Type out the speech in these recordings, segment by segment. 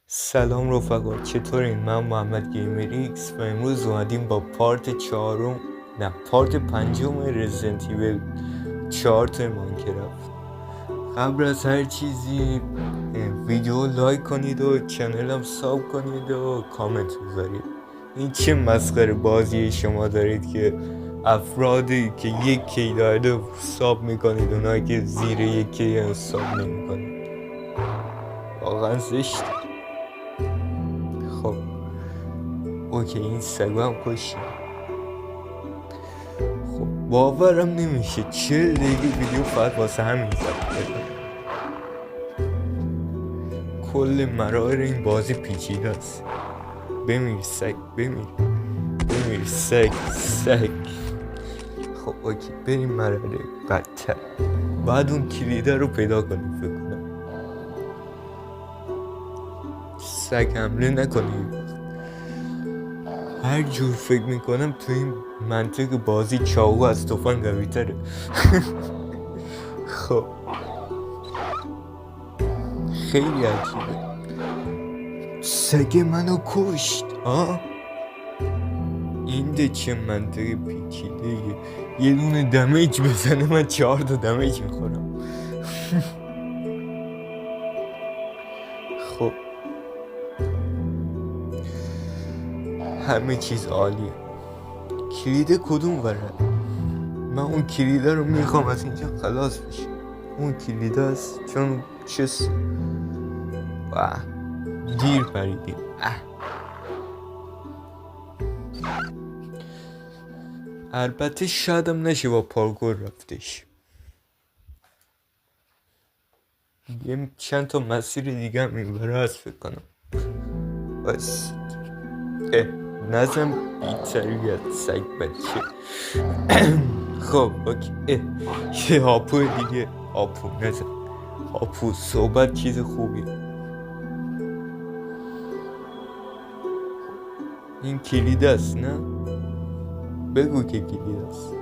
سلام رفقا، چطورین؟ من محمد گیمریکس و امروز اومدیم با پارت پنجم رزیدنت ایول 4 توی ماینکرافت. قبل از هر چیزی ویدیو لایک کنید و چنلم ساب کنید و کامنت بذارید. این چه مسخره بازی شما دارید که افرادی که 1K دارده ساب میکنید، اونایی که زیر 1K ساب نمیکنید. واقعا زشت. خب اوکی، این سگو هم کشیم. خب باورم نمیشه 40 دقیقه ویدیو فقط واسه همین زد. کل مراحل این بازی پیچیده است. بمیر سگ، بمیر سگ. خب اوکی، بریم مراحل بدتر. بعد اون کلیده رو پیدا کنیم. فکر کنم سگ حمله نکنیم. هر جور فکر میکنم تو این منطق بازی چاقو از تفنگ قوی تره. خب خیلی عجیبه. سگ منو کشت. این ده چه منطق پیچیده. یه دونه دمیج بزنه من 4 تا دمیج میخورم. خب همه چیز عالیه. کلیده کدوم وره؟ من اون کلیده رو میخوام از اینجا خلاص بشه. اون کلیده است چون چس دیر پریدیم. البته شایدم نشه با پارکور رفتش. یه چند تا مسیر دیگه هم این بره هست فکر کنم. بس نظم بی‌تربیت سگ بچه. خب اوکی. یه هاپو دیگه. هاپو صحبت چیز خوبیه. این کلید است نه؟ بگو که کلید است.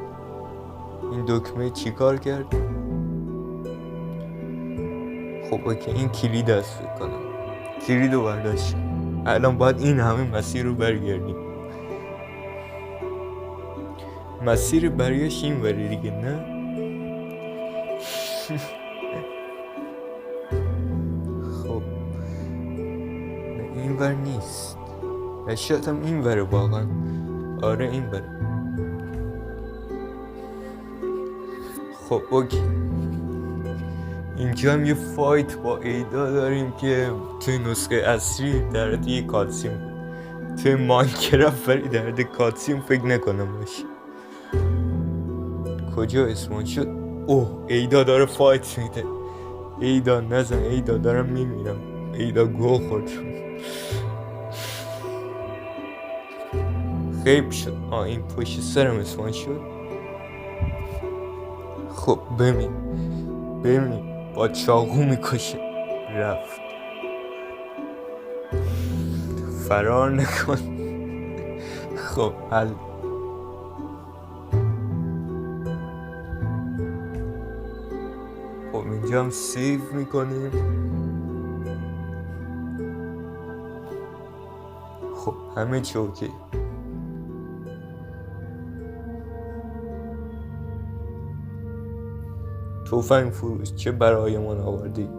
این دکمه چی کار کرد؟ خب اوکی، این کلید است فکر کنم. کلید رو برداشت. الان باید این همه مسیر رو برگردیم. مسیر برگشت این وری دیگه نه؟ خب این ور نیست. شاید هم این وره واقعا. آره این وره. خب اوکی، اینجا هم یه فایت با ایدا داریم که توی نسخه اصلی در حد یه کاتسیم بود. توی ماینکرافت ولی در حد کاتسیم فکر نکنم باشه. کجا اسمان شد؟ اوه ایدا داره فایت میده. ایدا نزن، ایدا دارم میمیرم. ایدا گو خورد. غیب شد. این پشت سرم اسمان شد. خب بمین با چاقو میکشه. رفت. فرار نکن. خب حل. خب اینجا هم سیو میکنیم. خب همه چی اوکی. تفنگ فروش چه برایمان آوردی.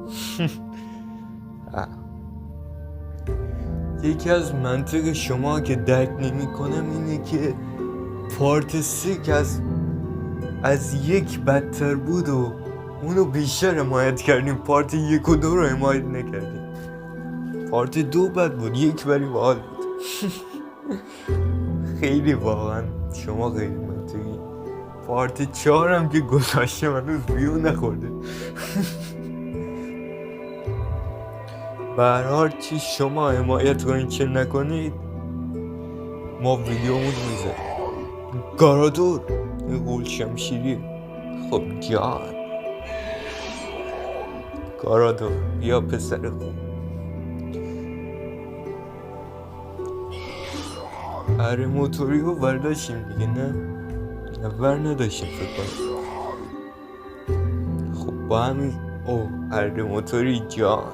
یکی از منطق شما که درک نمی کنم اینه که پارت 3 که از یک بدتر بود و اونو بیشتر حمایت کردیم. پارت 1 و 2 رو حمایت نکردیم. پارت 2 بد بود، 1 ولی باحال بود. خیلی واقعا شما خیلی منطقی. پارت 4 هم که گذاشته هنوز ویو نخورده. به هر حال چی شما حمایت کنید چه نکنید ما ویدیومون میذاریم. گارادور این غول شمشیری. خب جان گارادور یا پسر خوب. اره موتوری رو برداشتیم دیگه نه؟ ور نداشتیم فکر کنم. خب با همین اره موتوری جان.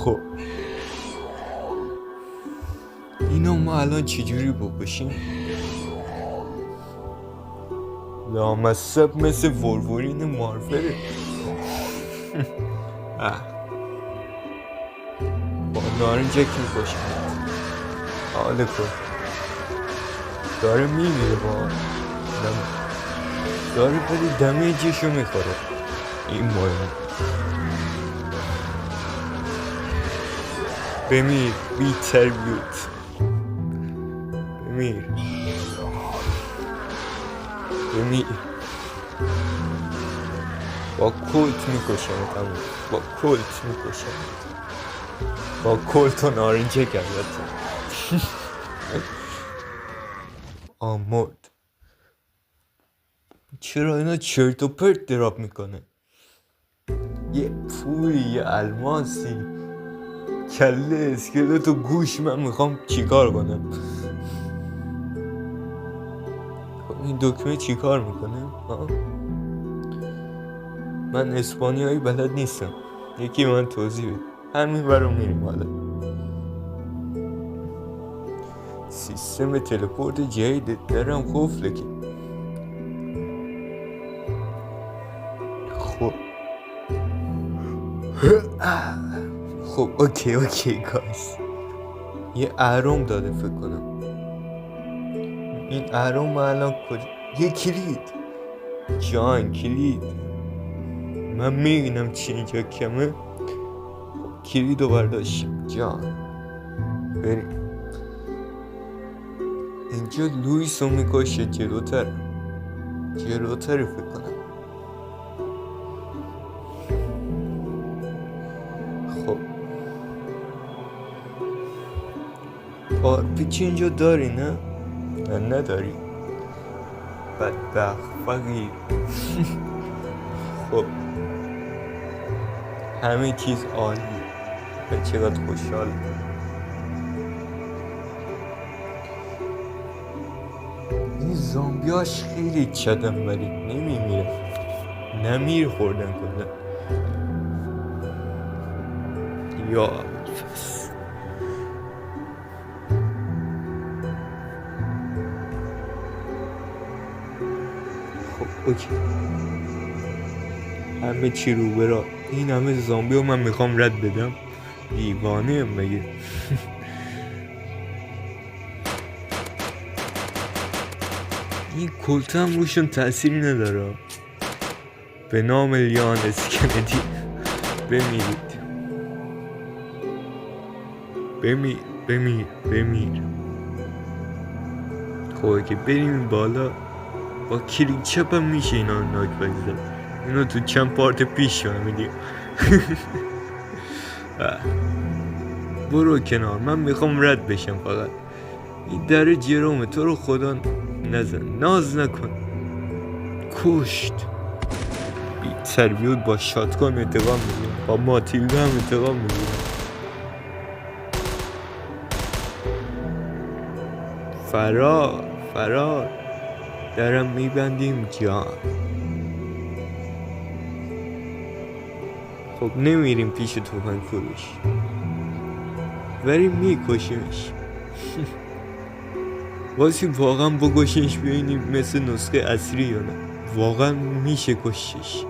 خب اینو ما الان چجوری بکشیم؟ لامصب مثل ورورین مارفره. با نارنجک میکشم. حاله کن داره میمیره با داره ولی دمیجشو میخوره. این مهم بمیر بی تربیت بمیر با کلت میکشم با کلت میکشم با کلت و نارنجک البته. آمود چرا اینا چرت و پرت دراپ میکنه؟ یه پولی یه الماسی کله اسکلت و گوش من میخوام چیکار کنم؟ این دکمه چیکار میکنه؟ من اسپانیایی بلد نیستم، یکی من توضیح بده. همین برام میریم. حالا سیستم تلپورت جدید درم قفله که خب اوکی گایز یه اهرام داده فکر کنم. این اهرام الان کجا؟ یه کلید جان کلید. من میبینم چی اینجا کمه. کلید رو برداشتیم جان. بریم اینجا لویس رو میکشه جلوتر فکر کنم. خب پیچ اینجا داری نه؟ نه نداری بدبخت فقیر. خب همه چیز عالی و چقدر خوشحال. این زامبیاش خیلی چدم ولی نمیمیره. نمیر خوردن کلا. یا خب اوکی همه چی رو برا. این همه زامبی رو من میخوام رد بدم؟ دیوانه مگه؟ این کلت هم روشون تأثیری نداره. به نام لیان اسکندی بمیرید. بمیر. خب که بریم بالا. با کلیک چپ هم میشه اینا رو ناک بگذارم. اینو تو چند پارت پیش فهمیدیم. برو کنار من میخوام رد بشم. فقط این در جرومه تو رو خدا نزن. ناز نکن. کشت بی تربیت با شاتگان انتقام میگیرم. با ماتیلدا هم انتقام میگیرم. فرار درم میبندیم جان. خب نمیریم پیش توفنگ فروش ولی میکشیمش. واسه واقعا بکشیمش ببینیم مثل نسخه اصلی یا نه. واقعا میشه کشیش.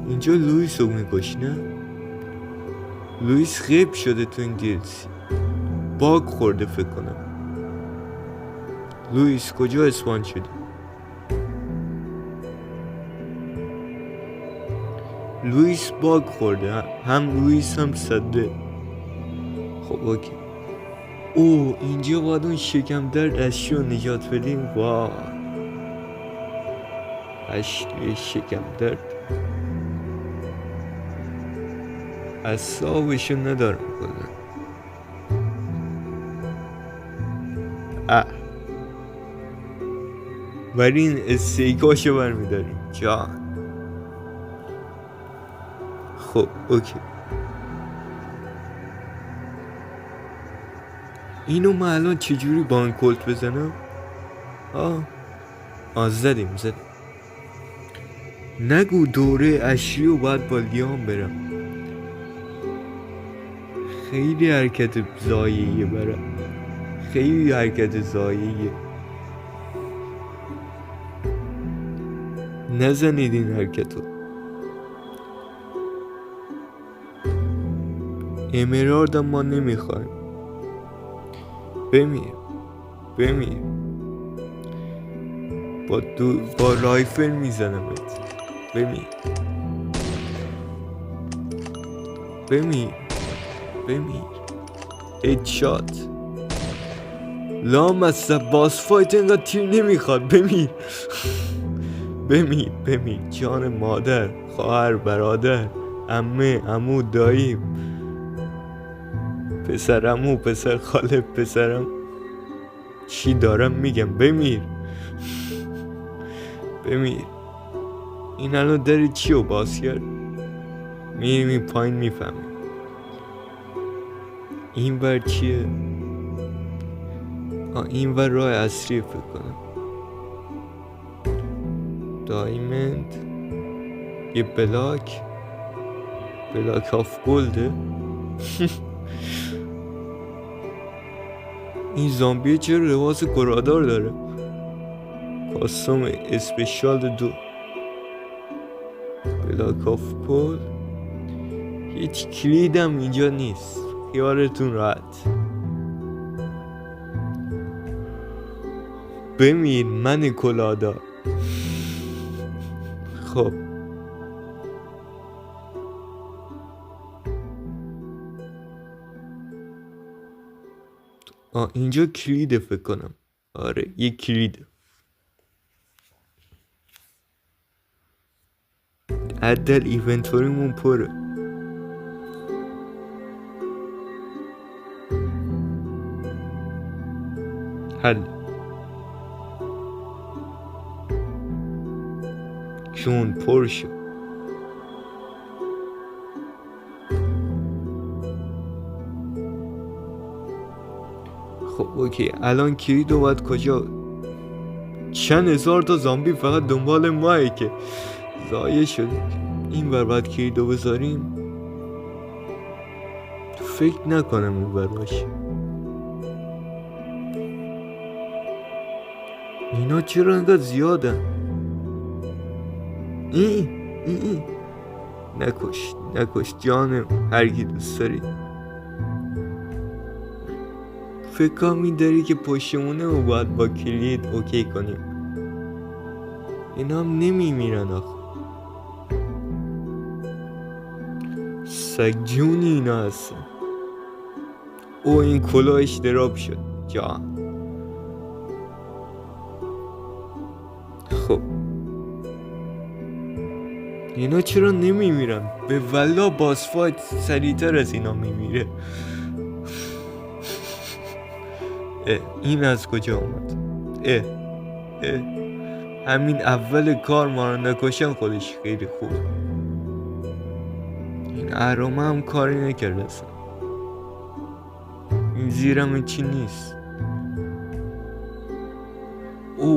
اینجا لویس رو میکش نه؟ لویس غیب شده تو این دیلسی. باگ خورده فکر کنم. لویس کجا اسپان شده؟ لویس باگ خورده. هم لویس هم صده. خب اوکی. او اینجا باید اون شکم درد اشلی رو نجات بدیم. واو اشلی شکم درد اصابشو ندارم کنم. ولی این استیکاشو برمیداریم جان. خب اوکی اینو من الان چجوری بانکولت بزنم؟ زدیم نگو دوره اشری و باید با لیام برم. خیلی حرکت زاییه برام، خیلی حرکت زاییه. نزنید این حرکتو. امرالد ما نمیخوایم. بمیر با رایفل میزنمت. بمیر هیدشات. لامصب باس فایت اینقدر تیر نمیخواد. بمیر جان مادر، خواهر، برادر، عمه، عمو، دایی، پسر عمو، پسر خاله، پسرم، چی دارم میگم. بمیر. این الان داری چی رو باز کرد؟ میریم پایین میفهمیم. این بر چیه؟ این بر راه اصلی فکر کنم. دایمند، یه بلاک آف گلده. این زامبیه چرا لباس گرادار داره؟ کاستوم اسپیشال 2 بلاک آف پول. هیچ کلیدم اینجا نیست، خیالتون راحت. بمیر من کلادا. خب اینجا کلیده فکر کنم. آره یه کلیده. عدل ایونتوریمون پره. حل جون پر شد. خب اوکی، الان کلیدو باید کجا؟ چند هزار تا زامبی فقط دنبال ماه که ضایع شد. این بر باید کلیدو بذاریم. فکر نکنم این بر باشه. اینا چرا انقدر زیادن؟ این نکش جانم، هرگی دوست داری. فکر کنم این داری که پشتمونه و باید با کلید اوکی کنیم. اینا هم نمیمیرن آخه. سگ جونی اینا هستن. این کلاهش دراب شد جان. خب اینا چرا نمیمیرن؟ به والله باس فایت سریعتر از اینا میمیره. این از کجا اومد؟ همین اول کار ما رو نکشن خودش خیلی خوب. این اهرامه هم کاری نکرده اصلا. این زیرم چی نیست.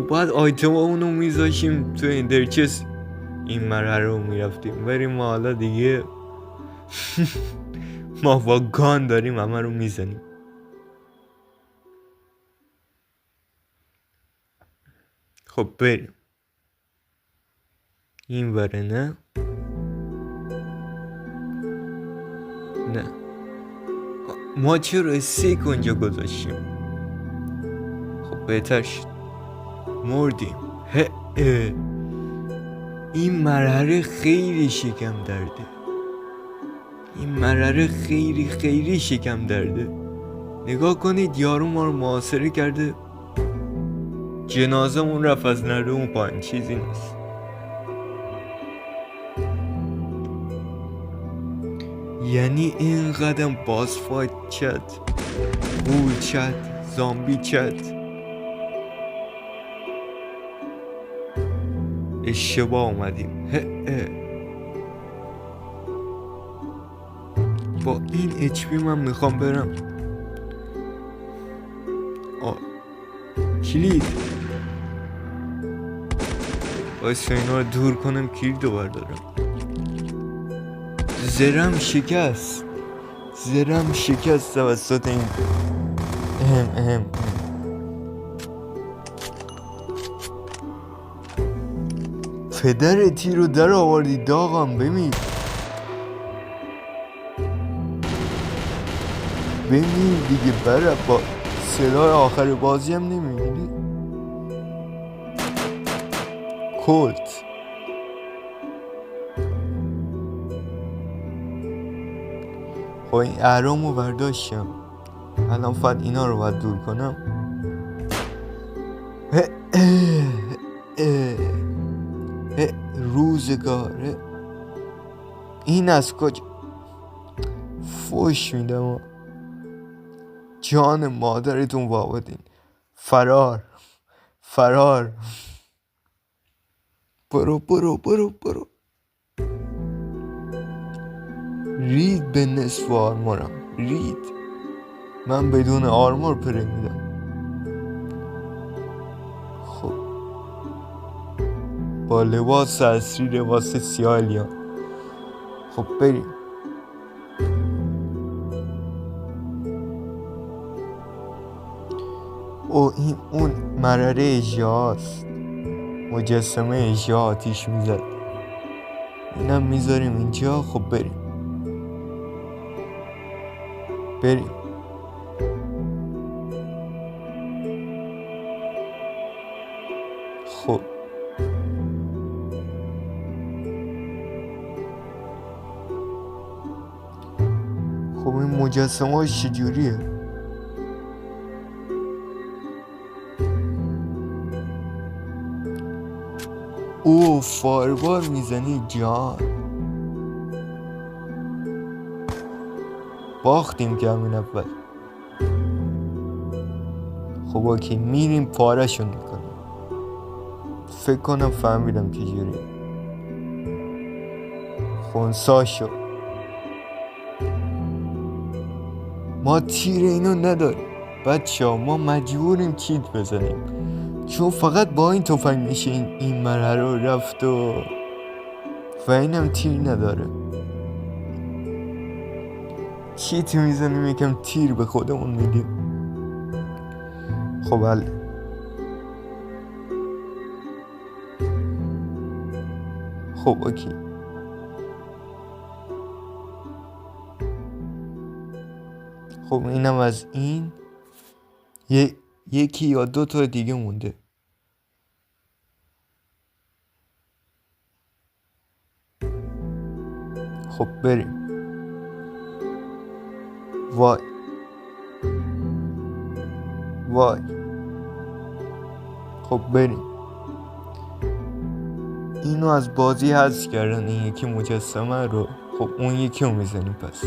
بعد آیتم اونو میذاشیم تو اندرچس. این مرحله رو میرفتیم بریم ما حالا دیگه. ما با گان داریم همه رو میزنیم. خب بریم این وره. نه ما چرا استیک اونجا گذاشتیم؟ خب بهتر شد مردیم. این مرحله خیلی شکم درده. نگاه کنید یارو ما رو محاصره کرده. جنازه مون رفت از نرده اون پایین. چیزی نیست. یعنی این قدم باس فایت چد، گول چد، زامبی چد. اشتباه اومدیم. با این اچ پی من میخوام برم. کلید باید اینا رو دور کنم، کلید رو بردارم. زرم شکست. زرم شکست توسط این اهم پدر تیر رو در آوردی داغم. ببین دیگه بره. با صدای آخر بازی هم نمیبینی کلت. خب این اهرام رو برداشتم، الان فقط اینا رو باید دور کنم. روزگاره این از کجا فوش میدم. جان مادرتون وابدین. فرار برو رید به نصف آرمورم. رید من بدون آرمور پرمیدم. خب با لباس اصری، لباس سیاه. خب بریم. او این اون مراره اژه‌هاست، مجسمه اژه آتیش میزد. اینم میذاریم اینجا. خب بریم خب این مجسمه ها چجوریه؟ او فایربار میزنی جان. باختیم که همین اول. خب اوکی میریم پارشون میکنیم. فکر کنم فهمیدم چجوری. خونسا شد. ما تیر اینو نداریم بچه ها، ما مجبوریم چیت بزنیم چون فقط با این تفنگ میشه این مرحله رو رفت و اینم تیر نداره. چیت میزنیم یکم تیر به خودمون میدیم. خب حل. خب اوکی. خب اینم از این. یکی یا دو تا دیگه مونده. خب بریم. وای خب بریم. اینو از بازی حذف کردن این یکی مجسمه رو. خب اون یکی رو میزنیم پس.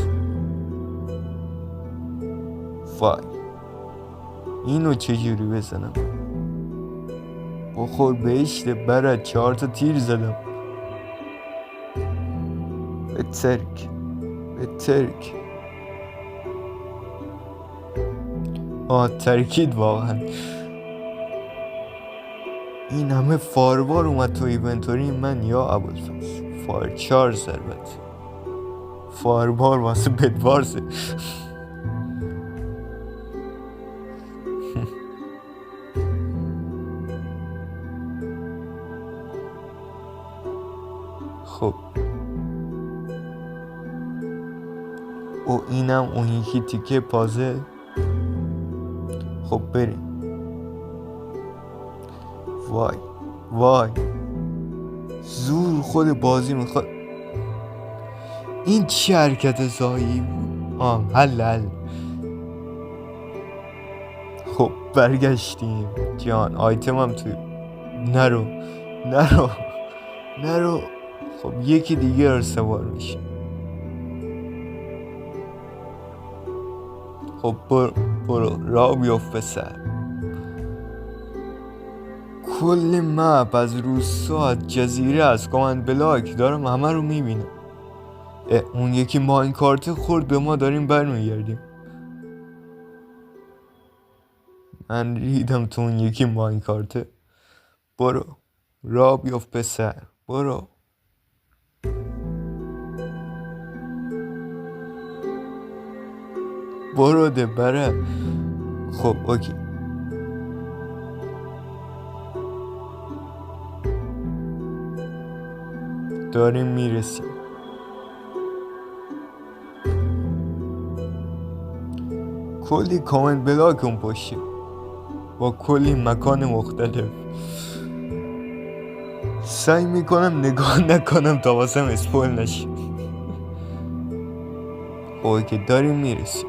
وای اینو چجوری بزنم؟ بخور بهشت برد. 4 تا تیر زدم. به ترک. ترکید واقعا. این همه فاروار اومد تو ایونتوری من یا ابوالفضل. فایر 4 ضربت. فاربار واسه بدوارزه. خب و اینم اون یکی تیکه پازل. خب بریم. وای زور خود بازی میخواد. این چه حرکت زایی بود؟ حل. خب برگشتیم جان. آیتم هم توی. نرو. خب یکی دیگه رو سوار میشه. خب برو را بیفت به سر. کل مپ از روستا، از جزیره، از کامند بلاک دارم همه رو میبینم. اون یکی ماینکارت خورد به ما، داریم برمیگردیم. من ریدم تو اون یکی ماینکارته. برو را بیفت به سر. برو. بروده بره. خب اوکی، داریم میرسیم. کلی کامنت بلاک اون پشته با کلی مکان مختلف. سعی میکنم نگاه نکنم تا واسم اسپویل نشه. اوکی داریم میرسیم.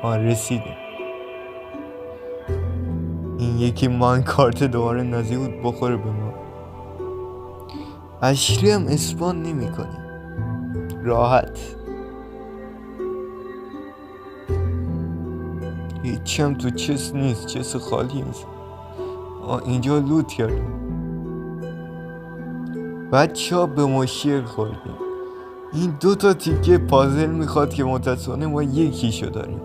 رسیدیم. این یکی مان کارت دوباره نازی بود بخوره به ما. اشری هم اسپان نمی کنیم راحت. هیچی هم تو چس نیست، چس خالی نیست. اینجا لوت کردیم. بچه ها به ما شیر خوردیم. این 2 تا تیکه پازل میخواد که متاسفانه ما یکیشو داریم.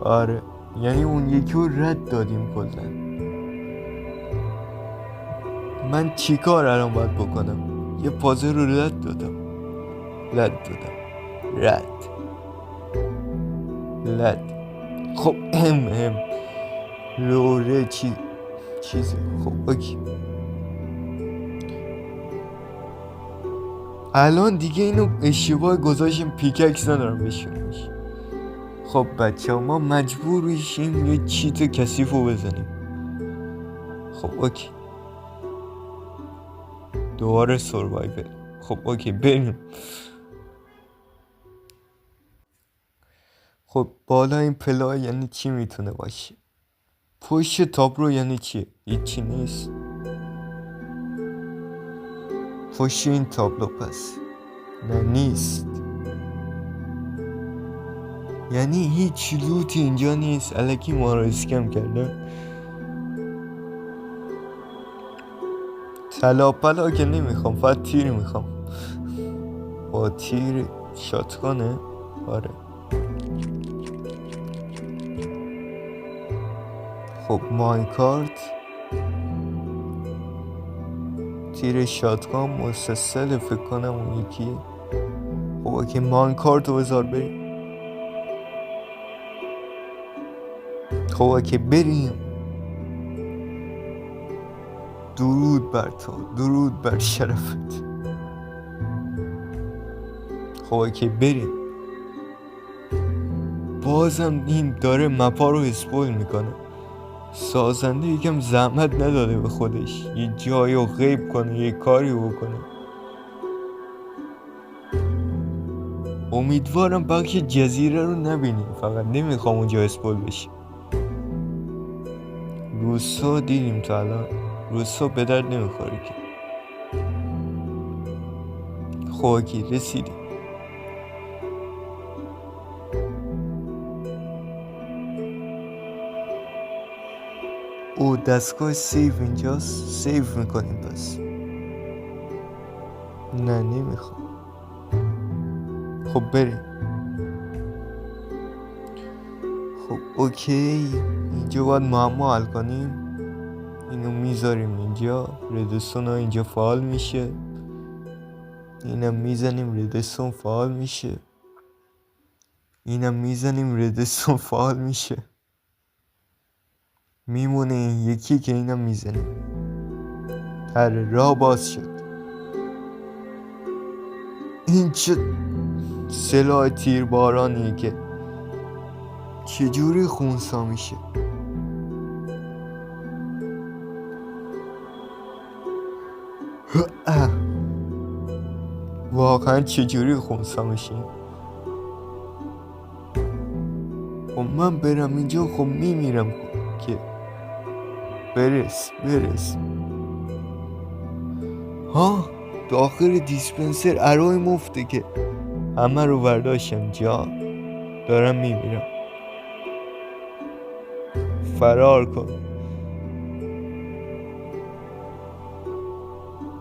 آره یعنی اون یکی رو رد دادیم کلا. من چیکار الان باید بکنم؟ یه پازل رو رد دادم. خب لوره چیزی. خب اوکی، الان دیگه اینو اشتباه گذاشتیم، پیککس ندارم بشونمش. خب بچه ها ما مجبور میشیم یه چیت کثیف رو بزنیم. خب اوکی، دوباره سروایول. خب اوکی بریم. خب بالا این پلا یعنی چی میتونه باشه؟ پشت تابلو یعنی چی؟ هیچی نیست. پشت این تابلو پس نه نیست، یعنی هیچ لوتی اینجا نیست. الکی ما رو اسکم کردن. طلا پلا که نمیخوام، فقط تیر میخوام. با تیر شاتگانه. آره خب ماینکارت تیر شاتگان مستسل فکر کنم اون یکیه. خب اوکی ماینکارت رو بذار بریم. خب اوکی بریم. درود بر تو، درود بر شرفت. خب اوکی بریم. بازم این داره مپا رو اسپویل میکنه. سازنده یکم زحمت نداده به خودش یه جایی رو غیب کنه، یه کاری بکنه. امیدوارم بخش جزیره رو نبینیم، فقط نمیخوام اونجا اسپویل بشیم. روسا دیدیم تا الان، روسا به درد نمیخوره که. خب اوکی رسیدیم. او دستگاه سیف اینجاست، سیف میکنیم پس. نه نمیخوام. خب بریم. خب اوکی اینجا باید معما حل کنیم. اینو میذاریم اینجا، ردستون ها اینجا فعال میشه. اینم میزنیم ردستون فعال میشه. اینم میزنیم ردستون فعال میشه. میمونه این یکی که اینم میزنیم. راه باز شد. این چه سلاح تیربارانیه که چجوری خونسا میشه؟ واقعا چجوری خونسا میشه؟ خب من برم اینجا خب میمیرم که. برس ها داخل دیسپنسر ارای مفته که همه رو برداشتم جا. دارم میمیرم. فرار کن.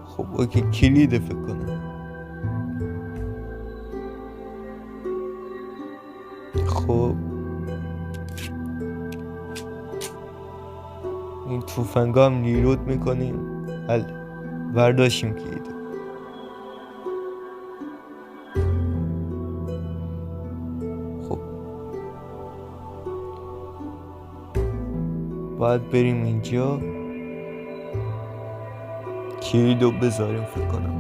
خب اوکی کلیده فکر کنم. خب این توفنگا هم ریلود میکنیم. برداشتیم کلیده. باید بریم اینجا کلیدو بذاریم. فکر کنم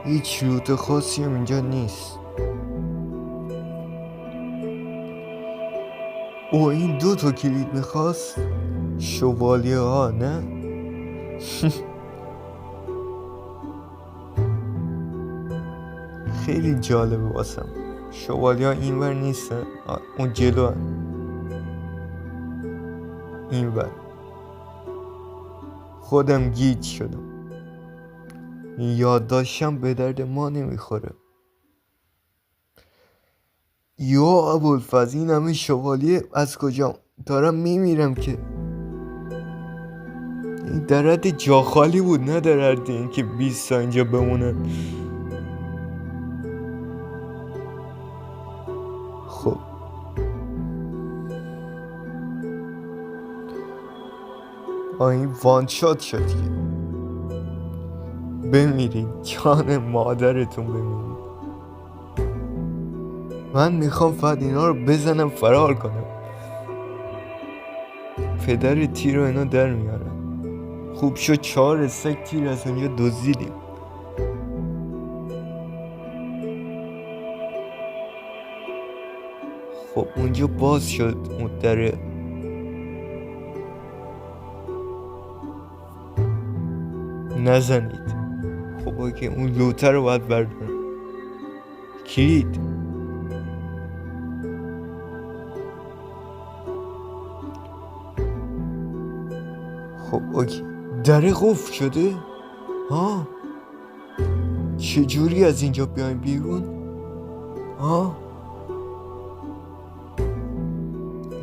هیچ روت خاصی هم اینجا نیست. او این 2 تا کلید میخواست شوالیه ها، نه؟ خیلی جالبه واسم. شوالیه ها اینور نیستن، اون جلو هن. اینور خودم گیج شدم. یادداشتم به درد ما نمیخوره. یا ابوالفضل این همه شوالیه از کجا؟ دارم میمیرم که. این در حد جا خالی بود، نه در حد این که 20 تا اینجا بمونن. خب این وان شات شد که بمیرید، جان مادرتون بمیرید. من میخوام فقط اینا رو بزنم فرار کنم. پدر تیر رو اینا در میارن. خوب شد 4 استک تیر از اونجا دزدیدیم. خب اونجا باز شد اون دره. نزنید. خب اوکی، اون لوتر رو باید بردارم. کلید. خب اوکی، دره قفل شده؟ ها چجوری از اینجا بیایم بیرون؟ ها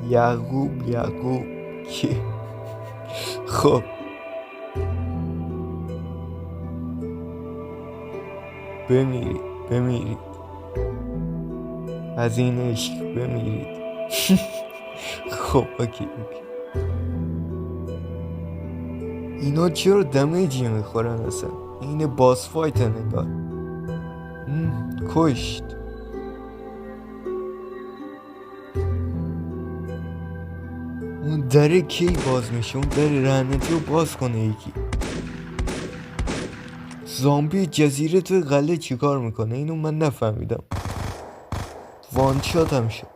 یعقوب کی؟ خب بمیرید از این عشق بمیرید. خب اوکی. اینا چرا دمیجی میخورن اصلا؟ این باس فایت نگاه. کشت. اون دره کی باز میشه؟ اون دره رهنتی رو باز کنه یکی. زامبی جزیره توی قلعه چیکار میکنه؟ اینو من نفهمیدم. وان شات هم شد.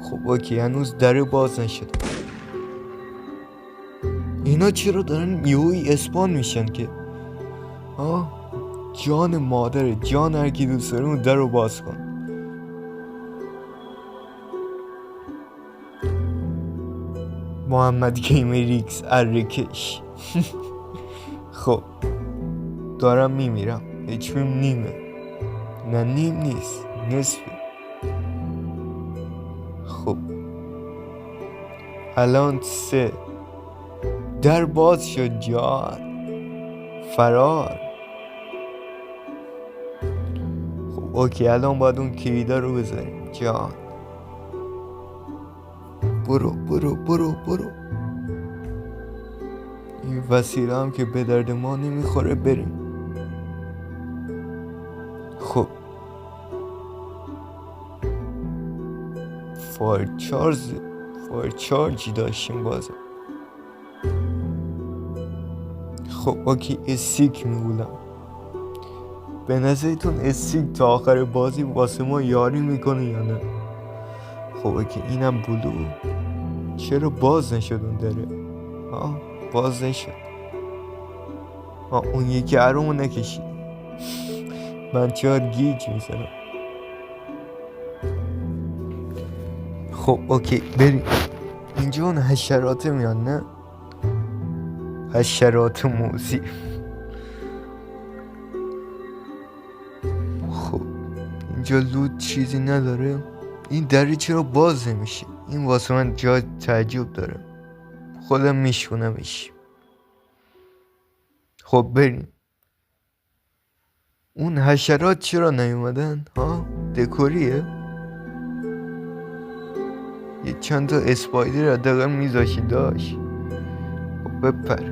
خب اوکی، هنوز دره باز نشد. اینا چرا دارن یهویی اسپان میشن که؟ جان مادر، جان هرکی دوست داره اون در رو باز کن. محمد گیمر ایکس ارکش. خب دارم میمیرم. هیچ نیمه. نه نیم نیست، نصفه. خب الان 3 در باز شد. جان فرار. خب اوکی، الان باید اون کلیدا رو بذاریم. جان برو. این وسیله هم که به درد ما نمیخوره. بریم. خب فایر چارجی داشتیم بازم. خب اوکی، استیک میگولم. به نظرتون استیک تا آخر بازی واسه ما یاری میکنه یا نه؟ خب اوکی، اینم بلو. چرا باز نشد اون داره؟ باز نشد. اون یکی عرومو نکشید. من چهار گیج میزنم. خب اوکی بریم. اینجا اون حشرات میان، نه؟ حشرات موزی. خب اینجا لوت چیزی نداره. این دری چرا باز نمیشه؟ این واسه من جای تعجب داره. خودم میشونمش. خب بریم. اون حشرات چرا نیومدن؟ دکوریه؟ یه چند تا اسپایدر حداقل میذاشی داشت. خب بپر.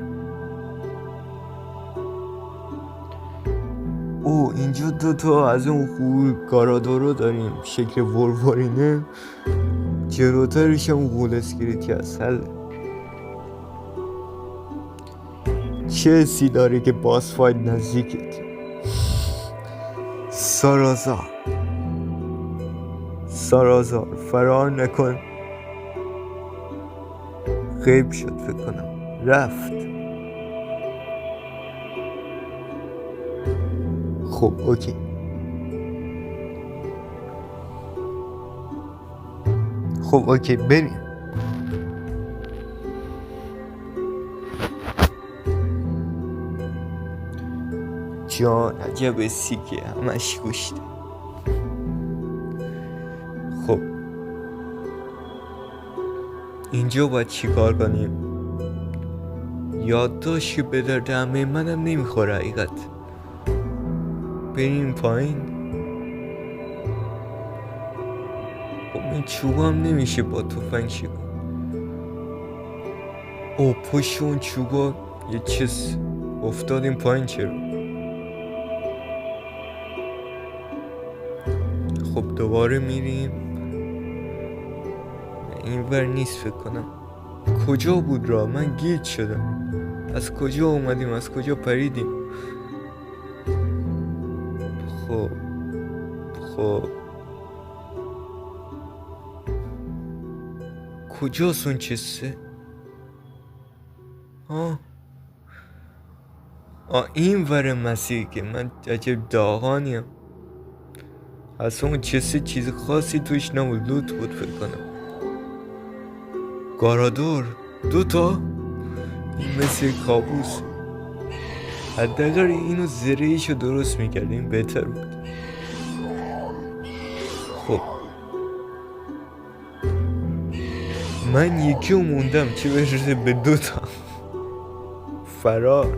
او اینجا دوتا از اون گارادورو داریم شکل ولورینه، جلوترش هم غول اسکریتی هست. چه حسی داره که باس فایت نزدیکت؟ سارازار فرار نکن. غیب شد فکر کنم، رفت. خب اوکی. بریم. جان عجب سیکه، همش گوشته. خب اینجا باید چی کار کنیم؟ یادداشت که به درد همه منم نمیخوره حقیقت. بریم پایین. خب این چوب هم نمیشه با تفنگ شکن. او پشت اون چوبا یه چیز افتادیم پایین. چرا؟ خب دوباره میریم. این ور نیست فکر کنم. کجا بود راه؟ من گیج شدم. از کجا اومدیم؟ از کجا پریدیم؟ خب کجاست اون چیزه؟ این ور مسیر که من عجب داغانیم. اصلا اون چیز خاصی توش نبود، لوت بود فکر کنم. گارادور 2 این مثل کابوس. حداقل اینو زرهشو درست میکردیم بهتر بود. خب من یکی رو موندم، چه برسه به 2. فرار.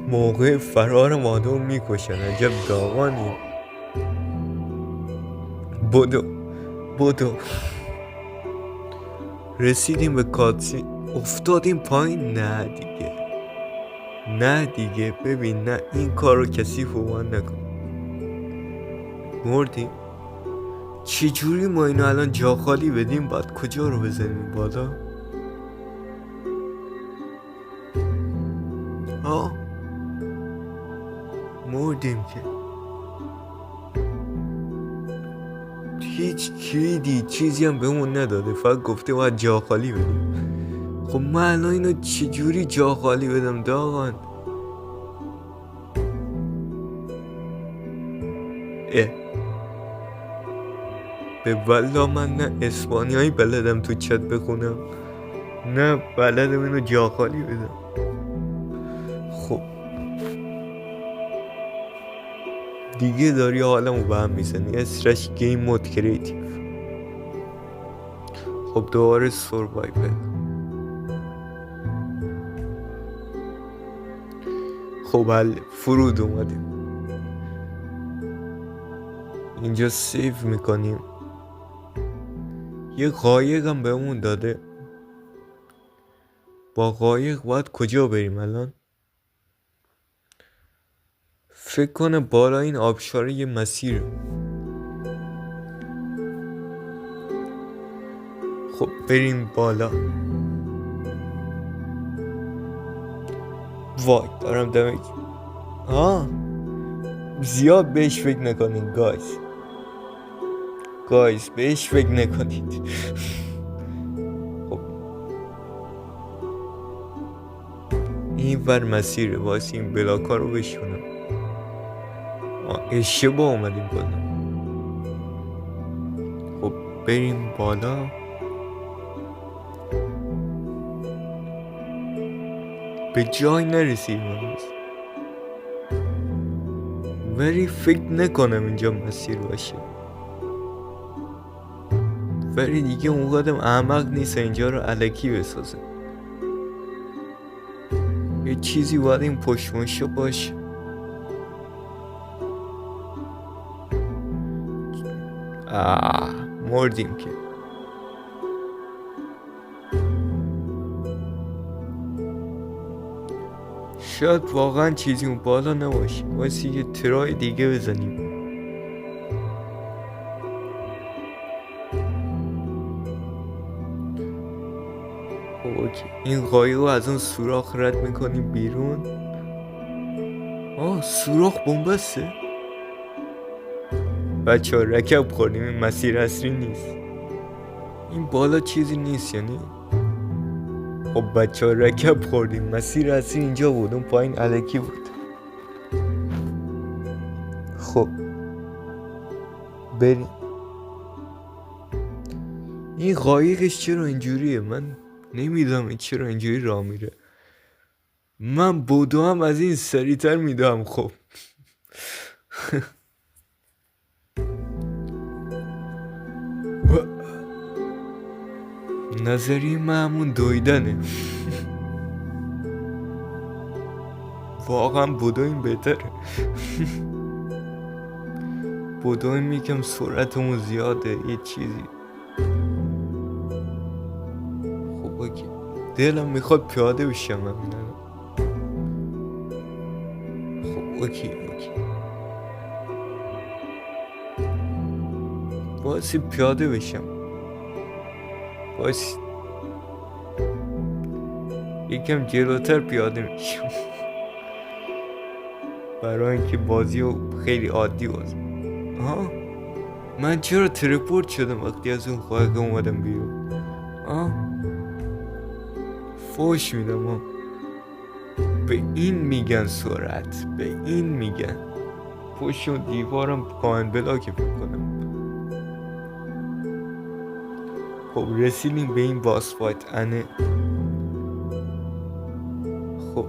موقع فرار آدم میکشن، عجب داغانی. بدو. رسیدیم به کاتسین، افتادیم پایین. نه دیگه ببین، نه این کار رو کسی فوان نکن. مردیم. چجوری ما اینو الان جا خالی بدیم؟ باید کجا رو بزنیم؟ بالا؟ مردیم که هیچ کلیدی چیزی هم بهمون نداده، فقط گفته باید جا خالی بدیم. خب من الان اینو چجوری جا خالی بدم داغان؟ به والله من نه اسپانیایی بلدم تو چت بخونم، نه بلدم اینو جا خالی بدم. خب دیگه داری حالمو به هم میزنی. اسرش گیم مود کریتیو. خب دوباره سروایول. خب فرود اومدیم. اینجا سیف میکنیم. یه قایق هم بهمون داده. با قایق باید کجا بریم الان؟ فکر کنه بالا این آبشاره یه مسیر. خب بریم بالا. وای دارم دمک. زیاد بهش فکر نکنید گایز بهش فکر نکنید. خب این ور مسیره، واسه این بلاکا رو بشونم. اشتباه اومدیم بالا. خب بریم بالا. به جای نرسیدیم هنوز، ولی فکر نکنم اینجا مسیر باشه. ولی دیگه اون قدم احمق نیست اینجا رو الکی بسازه. یه چیزی باید این پشت باشه. مردیم که. شاید واقعا چیزی اون بالا نباشه. واسه یه ترای دیگه بزنیم. خب اوکی، این قایق رو از اون سوراخ رد میکنیم بیرون. سوراخ بنبسته. بچه ها رکب خوردیم، این مسیر اصلی نیست. این بالا چیزی نیست یعنی. خب بچه ها رکب خوردیم، مسیر اصلی اینجا بود، اون پایین الکی بود. خب بریم. این قایقش چرا اینجوریه؟ من نمیدونم این چرا اینجوری راه میره. من بودو هم از این سریعتر میدم. خب نظری من دویدنه. واقعا بودو این بهتره. بودو این میگم سرعتمون زیاده یه چیزی. خب اوکی، دلم میخواد پیاده بشم. خب اوکی باسی پیاده بشم. باسی یکم جلوتر پیاده میشم برای اینکه بازی رو خیلی عادی بازی. من چرا تلپورت شدم وقتی از اون قایق اومدم بیرون؟ فوش میدم. به این میگن سرعت، به این میگن. پشت و دیوارم کامن بلاکه فکر کنم. خب رسیدیم به این باس فایت انه. خب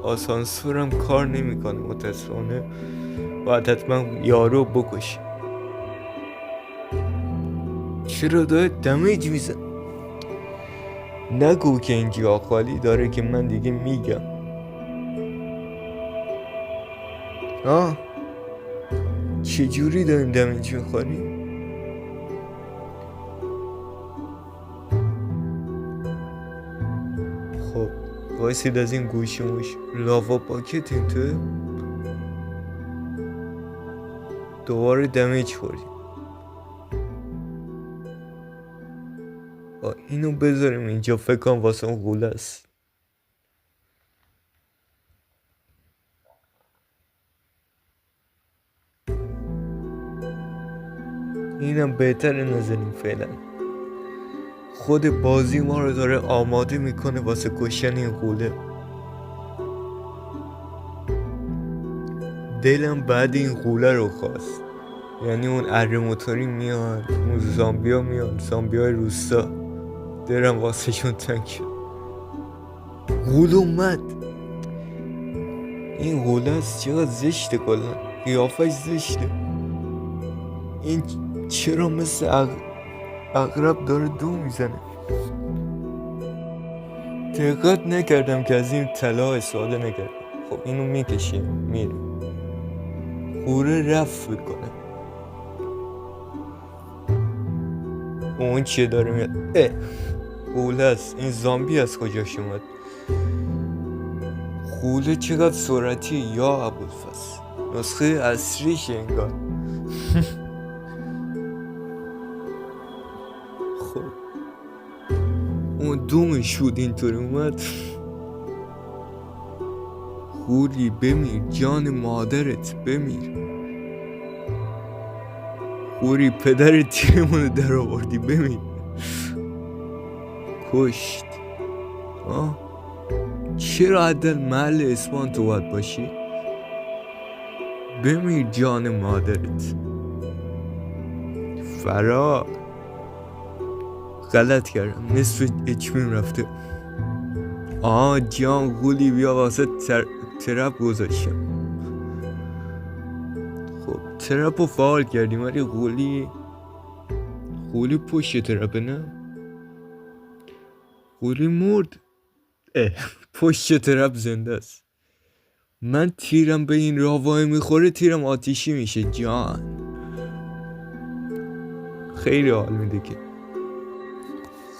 آسانسورم کار نمیکنه متاسفانه، باید حتما یارو بکشیم. چرا داره دمیج میزن؟ نگو که اینجا خالی داره که من دیگه میگم. چجوری داریم دمیج میخوریم؟ خب وایسید از این گوشی موش لاوا پاکت این تو دوباره دمیج خوردیم. اینو بذاریم اینجا، فکر کنم واسه اون غوله است. اینم بهتره نزنیم فعلا. خود بازی ما رو داره آماده میکنه واسه کشتن این غوله. دلم بعد این غوله رو خواست. یعنی اون اره موتوری میاد، اون زامبیا میاد، زامبیای روستا. دلم واسه شون تنگ شد. غوله اومد. این غوله است، چقدر زشته کلا، قیافش زشته. این چرا مثل عقرب داره دو میزنه؟ دقت نکردم که از این طلا استفاده نکردم. خب اینو میکشیم میره. غوله رفت بکنه. اون چیه داره میاد؟ غوله است. این زامبی از کجاش اومد؟ غوله چقدر سرعتی یا ابوالفضل، نسخه اصلیش انگار. خب اون دومش شد اینطوری اومد. غولی بمیر، جان مادرت بمیر. غولی پدر تیرمونو در آوردی بمیر. کشت. چرا عدل محل اسمان تو باید باشی؟ بمیر جان مادرت. فرار. غلط کردم، نصف اچمیم رفته. جان غولی بیا واسه ترپ گذاشتم. خب ترپ رو فعال کردیم ولی غولی پشت ترپه نه؟ غولی مرد. پشت ترپ زنده است. من تیرم به این راوای میخوره، تیرم آتیشی میشه. جان خیلی حال میده که.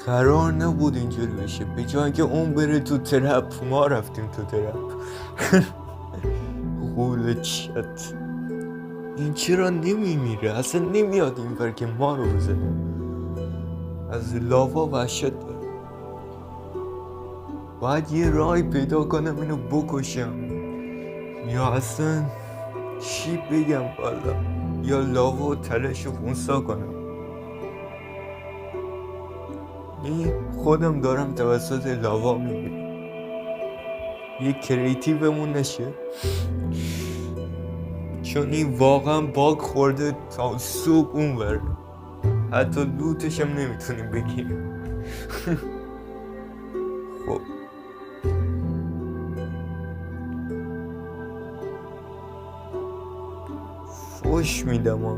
قرار نبود اینجوری بشه. به جای که اون بره تو ترپ ما رفتیم تو ترپ. غول چت این چرا نمیمیره؟ اصلا نمیاد این ور که ما رو بزنه. از لاوا وحشت داره. باید یه راهی پیدا کنم اینو بکشم، یا اصلا چی بگم والا، یا لاوا و تلش رو خونسا کنم. این خودم دارم توسط لاوا میبینم. یه کریتیومون نشه، چون این واقعا باگ خورده تا صبح اون ور. حتی لوتش هم نمیتونیم بگیریم. خب فوش میدم ها.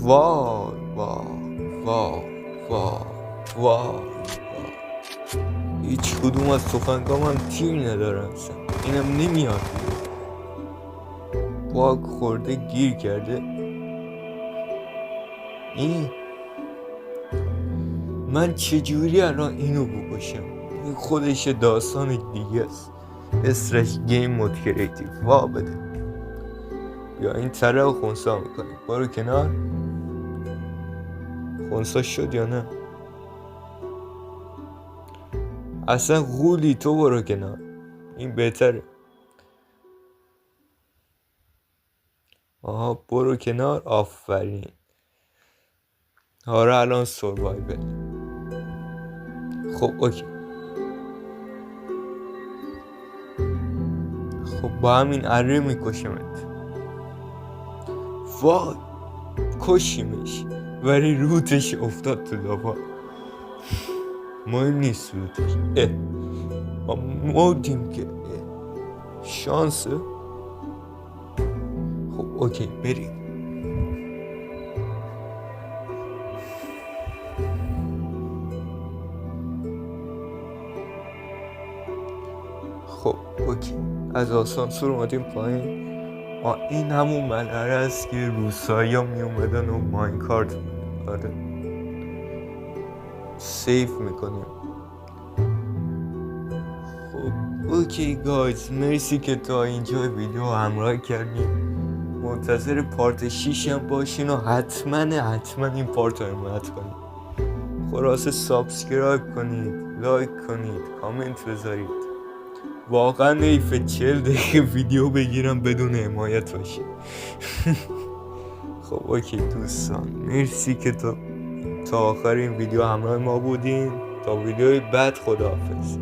وای وای وای وای وای. هیچ کدوم از تفنگام هم تیر ندارن اصلا. اینم نمیاد. باگ خورده گیر کرده. این من چجوری الان اینو بکشم؟ این خودش داستان دیگه است. اسمش گیم مود کریتیو. وا بده. بیا این تره رو خونسا میکنیم. برو کنار. خونسا شد یا نه؟ اصلا غولی تو برو کنار. این بهتره. آها برو کنار. آفرین. آره الان سروایول. خب اوکی. خب با همین اره میکشمت. وای کشیمش، ولی روتش افتاد تو لاوا. مهم نیست روتش. ما مردیم که. شانسه. خب اوکی بریم. خب اوکی. از آسانسور اومدیم پایین. این همون منظره است که روسایی ها می اومدن و ماینکارت بود. آره سیف میکنیم. خب اوکی گایز، مرسی که تا اینجا ویدیو همراه کردیم. منتظر پارت 6 هم باشین و حتما این پارت رو حمایت کنید. خلاصه سابسکرایب کنید، لایک کنید، کامنت بذارید. واقعا حیفه 40 دقیقه ویدیو بگیرم بدون حمایت باشه. خب اوکی دوستان، مرسی که تا آخر این ویدیو همراه ما بودین. تا ویدیوی بعد خداحافظ.